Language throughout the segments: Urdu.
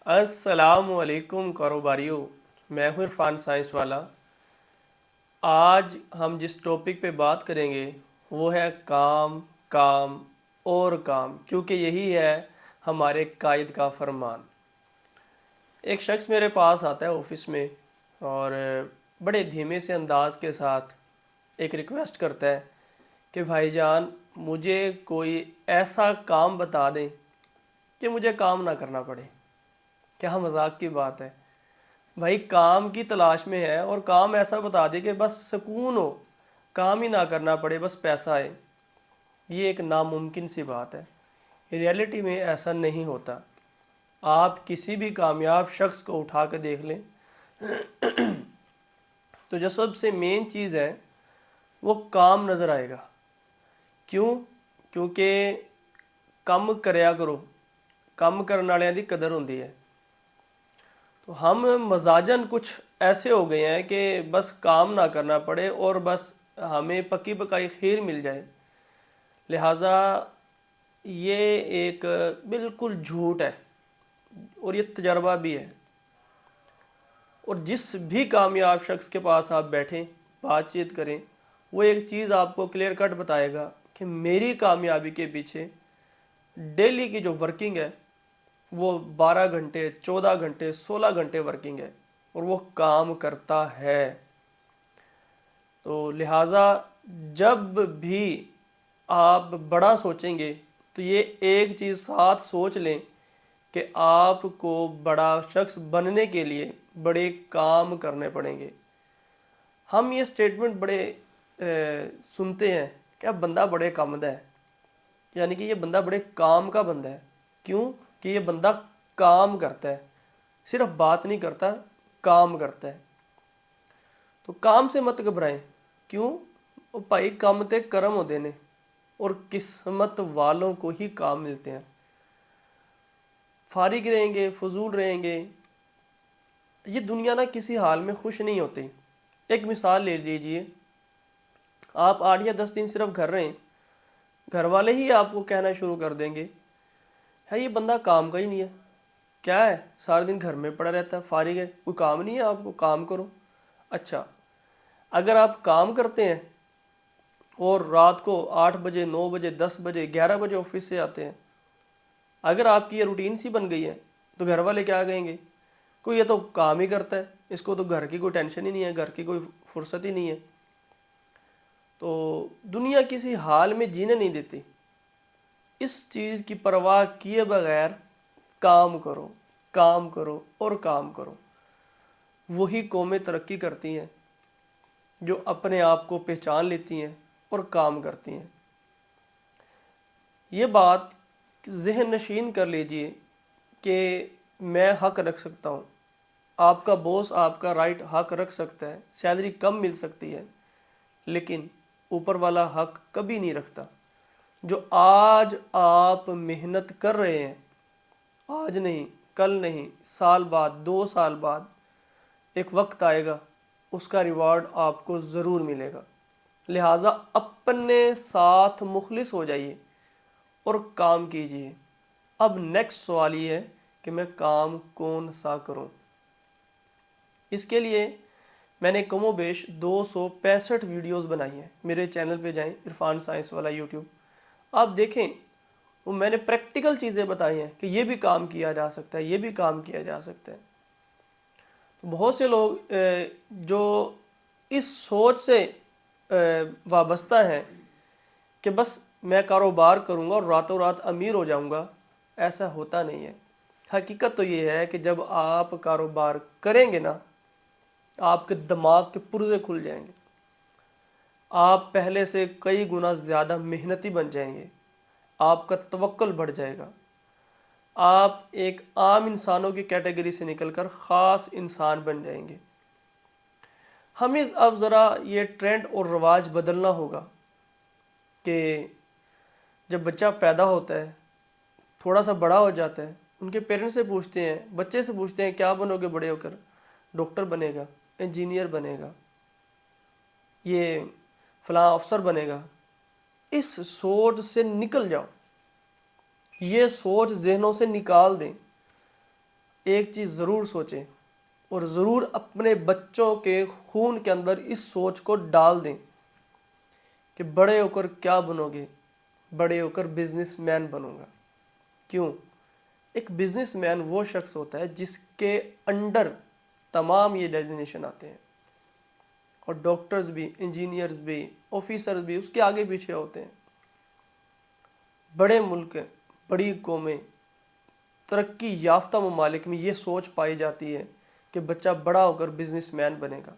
السلام علیکم کاروباریوں، میں ہوں عرفان سائنس والا۔ آج ہم جس ٹاپک پہ بات کریں گے وہ ہے کام کام اور کام، کیونکہ یہی ہے ہمارے قائد کا فرمان۔ ایک شخص میرے پاس آتا ہے آفس میں اور بڑے دھیمے سے انداز کے ساتھ ایک ریکویسٹ کرتا ہے کہ بھائی جان مجھے کوئی ایسا کام بتا دیں کہ مجھے کام نہ کرنا پڑے۔ کیا مذاق کی بات ہے! بھائی کام کی تلاش میں ہے اور کام ایسا بتا دے کہ بس سکون ہو، کام ہی نہ کرنا پڑے، بس پیسہ آئے۔ یہ ایک ناممکن سی بات ہے۔ ریئلٹی میں ایسا نہیں ہوتا۔ آپ کسی بھی کامیاب شخص کو اٹھا کے دیکھ لیں تو جو سب سے مین چیز ہے وہ کام نظر آئے گا۔ کیوں؟ کیونکہ کم کریا کرو، کم کرنے والوں کی قدر ہوتی ہے۔ تو ہم مزاجن کچھ ایسے ہو گئے ہیں کہ بس کام نہ کرنا پڑے اور بس ہمیں پکی پکائی خیر مل جائے۔ لہٰذا یہ ایک بالکل جھوٹ ہے اور یہ تجربہ بھی ہے۔ اور جس بھی کامیاب شخص کے پاس آپ بیٹھیں، بات چیت کریں، وہ ایک چیز آپ کو کلیئر کٹ بتائے گا کہ میری کامیابی کے پیچھے ڈیلی کی جو ورکنگ ہے وہ 12 گھنٹے، 14 گھنٹے، 16 گھنٹے ورکنگ ہے اور وہ کام کرتا ہے۔ تو لہٰذا جب بھی آپ بڑا سوچیں گے تو یہ ایک چیز ساتھ سوچ لیں کہ آپ کو بڑا شخص بننے کے لیے بڑے کام کرنے پڑیں گے۔ ہم یہ سٹیٹمنٹ بڑے سنتے ہیں کہ اب بندہ بڑے کامد ہے، یعنی کہ یہ بندہ بڑے کام کا بندہ ہے۔ کیوں؟ کہ یہ بندہ کام کرتا ہے، صرف بات نہیں کرتا، کام کرتا ہے۔ تو کام سے مت گھبرائیں۔ کیوں؟ وہ بھائی کام تے کرم ہوتے ہیں اور قسمت والوں کو ہی کام ملتے ہیں۔ فارغ رہیں گے، فضول رہیں گے، یہ دنیا نہ کسی حال میں خوش نہیں ہوتی۔ ایک مثال لے لیجئے، آپ 8 یا 10 دن صرف گھر رہیں، گھر والے ہی آپ کو کہنا شروع کر دیں گے ہے یہ بندہ کام کا ہی نہیں ہے، کیا ہے سارا دن گھر میں پڑا رہتا ہے، فارغ ہے، کوئی کام نہیں ہے، آپ کو کام کرو۔ اچھا، اگر آپ کام کرتے ہیں اور رات کو 8 بجے، 9 بجے، 10 بجے، 11 بجے آفس سے آتے ہیں، اگر آپ کی یہ روٹین سی بن گئی ہے تو گھر والے کیا کہیں گے؟ کوئی یہ تو کام ہی کرتا ہے، اس کو تو گھر کی کوئی ٹینشن ہی نہیں ہے، گھر کی کوئی فرصت ہی نہیں ہے۔ تو دنیا کسی حال میں جینے نہیں دیتی۔ اس چیز کی پرواہ کیے بغیر کام کرو، کام کرو اور کام کرو۔ وہی قومیں ترقی کرتی ہیں جو اپنے آپ کو پہچان لیتی ہیں اور کام کرتی ہیں۔ یہ بات ذہن نشین کر لیجئے کہ میں حق رکھ سکتا ہوں، آپ کا باس آپ کا رائٹ حق رکھ سکتا ہے، سیلری کم مل سکتی ہے، لیکن اوپر والا حق کبھی نہیں رکھتا۔ جو آج آپ محنت کر رہے ہیں، آج نہیں، کل نہیں، سال بعد، 2 سال بعد ایک وقت آئے گا، اس کا ریوارڈ آپ کو ضرور ملے گا۔ لہٰذا اپنے ساتھ مخلص ہو جائیے اور کام کیجیے۔ اب نیکسٹ سوال یہ ہے کہ میں کام کون سا کروں؟ اس کے لیے میں نے کم و بیش 265 ویڈیوز بنائی ہیں۔ میرے چینل پہ جائیں، عرفان سائنس والا یوٹیوب، آپ دیکھیں، وہ میں نے پریکٹیکل چیزیں بتائی ہیں کہ یہ بھی کام کیا جا سکتا ہے، یہ بھی کام کیا جا سکتا ہے۔ بہت سے لوگ جو اس سوچ سے وابستہ ہیں کہ بس میں کاروبار کروں گا اور راتوں رات امیر ہو جاؤں گا، ایسا ہوتا نہیں ہے۔ حقیقت تو یہ ہے کہ جب آپ کاروبار کریں گے نا، آپ کے دماغ کے پرزے کھل جائیں گے، آپ پہلے سے کئی گنا زیادہ محنتی بن جائیں گے، آپ کا توکل بڑھ جائے گا، آپ ایک عام انسانوں کی کیٹیگری سے نکل کر خاص انسان بن جائیں گے۔ ہمیں اب ذرا یہ ٹرینڈ اور رواج بدلنا ہوگا کہ جب بچہ پیدا ہوتا ہے، تھوڑا سا بڑا ہو جاتا ہے، ان کے پیرنٹس سے پوچھتے ہیں، بچے سے پوچھتے ہیں کیا بنو گے بڑے ہو کر؟ ڈاکٹر بنے گا، انجینئر بنے گا، یہ فلاں افسر بنے گا۔ اس سوچ سے نکل جاؤ، یہ سوچ ذہنوں سے نکال دیں۔ ایک چیز ضرور سوچیں اور ضرور اپنے بچوں کے خون کے اندر اس سوچ کو ڈال دیں کہ بڑے ہو کر کیا بنو گے؟ بڑے ہو کر بزنس مین بنوں گا۔ کیوں؟ ایک بزنس مین وہ شخص ہوتا ہے جس کے انڈر تمام یہ ڈیزنیشن آتے ہیں، اور ڈاکٹرز بھی، انجینئرز بھی، آفیسرز بھی اس کے آگے پیچھے ہوتے ہیں۔ بڑے ملک، بڑی قومیں، ترقی یافتہ ممالک میں یہ سوچ پائی جاتی ہے کہ بچہ بڑا ہو کر بزنس مین بنے گا۔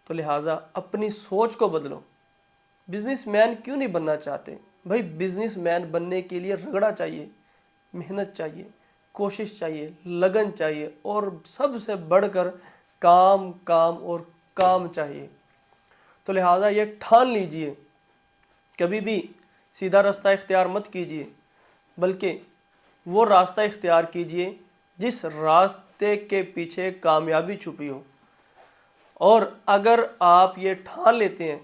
تو لہٰذا اپنی سوچ کو بدلو۔ بزنس مین کیوں نہیں بننا چاہتے؟ بھائی بزنس مین بننے کے لیے رگڑا چاہیے، محنت چاہیے، کوشش چاہیے، لگن چاہیے، اور سب سے بڑھ کر کام کام اور کام چاہیے۔ تو لہٰذا یہ ٹھان لیجئے، کبھی بھی سیدھا راستہ اختیار مت کیجئے، بلکہ وہ راستہ اختیار کیجئے جس راستے کے پیچھے کامیابی چھپی ہو۔ اور اگر آپ یہ ٹھان لیتے ہیں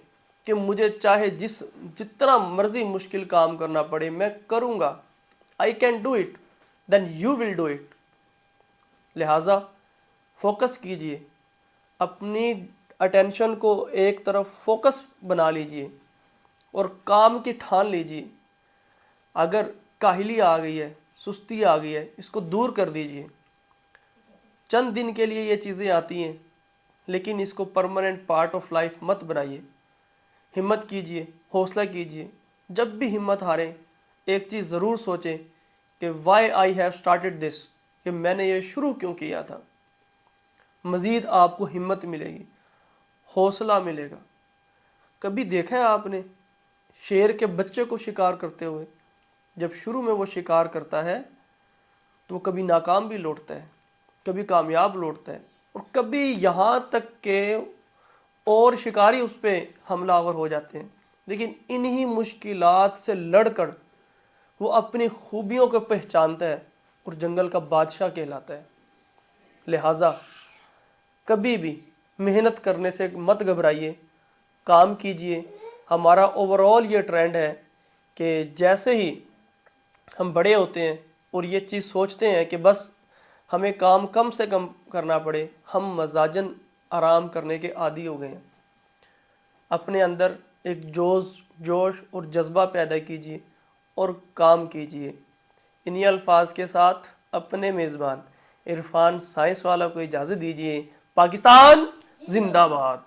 کہ مجھے چاہے جتنا مرضی مشکل کام کرنا پڑے میں کروں گا، I can do it, then you will do it۔ لہٰذا فوکس کیجئے، اپنی اٹینشن کو ایک طرف فوکس بنا لیجئے اور کام کی ٹھان لیجئے۔ اگر کاہلی آ گئی ہے، سستی آ گئی ہے، اس کو دور کر دیجئے۔ چند دن کے لیے یہ چیزیں آتی ہیں، لیکن اس کو پرماننٹ پارٹ آف لائف مت بنائیے۔ ہمت کیجئے، حوصلہ کیجئے۔ جب بھی ہمت ہاریں، ایک چیز ضرور سوچیں کہ why I have started this, کہ میں نے یہ شروع کیوں کیا تھا۔ مزید آپ کو ہمت ملے گی، حوصلہ ملے گا۔ کبھی دیکھا ہے آپ نے شیر کے بچے کو شکار کرتے ہوئے؟ جب شروع میں وہ شکار کرتا ہے تو وہ کبھی ناکام بھی لوٹتا ہے، کبھی کامیاب لوٹتا ہے، اور کبھی یہاں تک کہ اور شکاری اس پہ حملہ آور ہو جاتے ہیں۔ لیکن انہی مشکلات سے لڑ کر وہ اپنی خوبیوں کو پہچانتا ہے اور جنگل کا بادشاہ کہلاتا ہے۔ لہٰذا کبھی بھی محنت کرنے سے مت گھبرائیے، کام کیجئے۔ ہمارا اوورآل یہ ٹرینڈ ہے کہ جیسے ہی ہم بڑے ہوتے ہیں اور یہ چیز سوچتے ہیں کہ بس ہمیں کام کم سے کم کرنا پڑے، ہم مزاجن آرام کرنے کے عادی ہو گئے ہیں۔ اپنے اندر ایک جوش اور جذبہ پیدا کیجئے اور کام کیجئے۔ انہی الفاظ کے ساتھ اپنے میزبان عرفان سائنس والا کو اجازت دیجئے۔ پاکستان زندہ باد۔